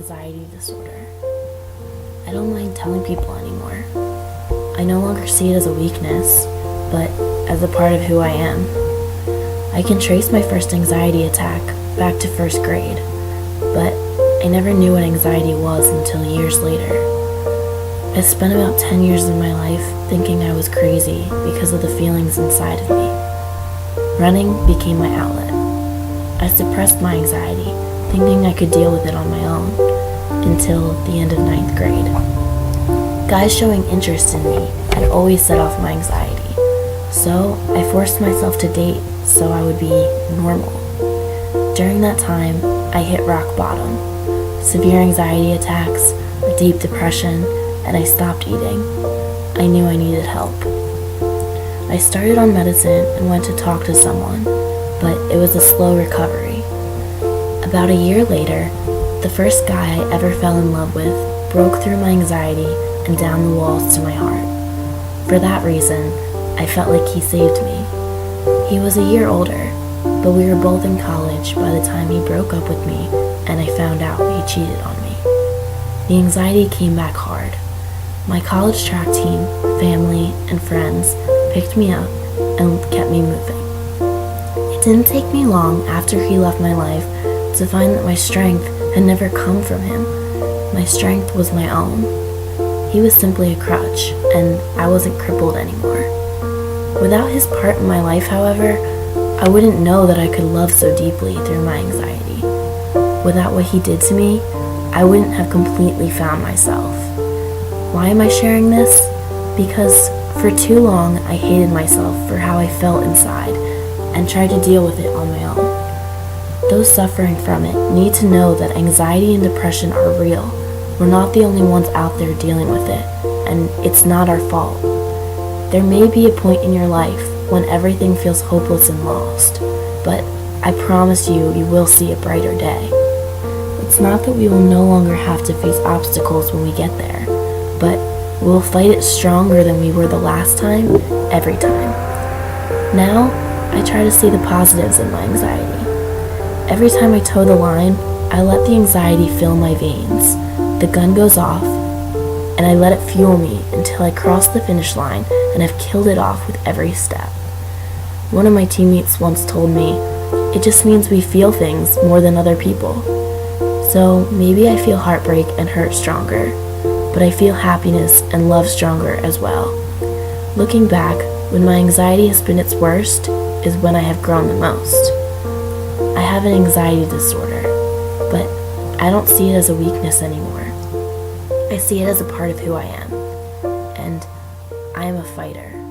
anxiety disorder. I don't mind telling people anymore. I no longer see it as a weakness, but as a part of who I am. I can trace my first anxiety attack back to first grade, but I never knew what anxiety was until years later. I spent about 10 years of my life thinking I was crazy because of the feelings inside of me. Running became my outlet. I suppressed my anxiety, thinking I could deal with it on my own, until the end of 9th grade. Guys showing interest in me had always set off my anxiety, so I forced myself to date so I would be normal. During that time, I hit rock bottom. Severe anxiety attacks, a deep depression, and I stopped eating. I knew I needed help. I started on medicine and went to talk to someone, but it was a slow recovery. About a year later, the first guy I ever fell in love with broke through my anxiety and down the walls to my heart. For that reason, I felt like he saved me. He was a year older, but we were both in college by the time he broke up with me and I found out he cheated on me. The anxiety came back hard. My college track team, family, and friends picked me up and kept me moving. It didn't take me long after he left my life to find that my strength had never come from him. My strength was my own. He was simply a crutch, and I wasn't crippled anymore. Without his part in my life, however, I wouldn't know that I could love so deeply through my anxiety. Without what he did to me, I wouldn't have completely found myself. Why am I sharing this? Because for too long, I hated myself for how I felt inside and tried to deal with it on my own. Those suffering from it need to know that anxiety and depression are real. We're not the only ones out there dealing with it, and it's not our fault. There may be a point in your life when everything feels hopeless and lost, but I promise you, you will see a brighter day. It's not that we will no longer have to face obstacles when we get there, but we'll fight it stronger than we were the last time, every time. Now, I try to see the positives in my anxiety. Every time I toe the line, I let the anxiety fill my veins. The gun goes off, and I let it fuel me until I cross the finish line and have killed it off with every step. One of my teammates once told me, it just means we feel things more than other people. So maybe I feel heartbreak and hurt stronger, but I feel happiness and love stronger as well. Looking back, when my anxiety has been its worst, is when I have grown the most. I have an anxiety disorder, but I don't see it as a weakness anymore. I see it as a part of who I am, and I am a fighter.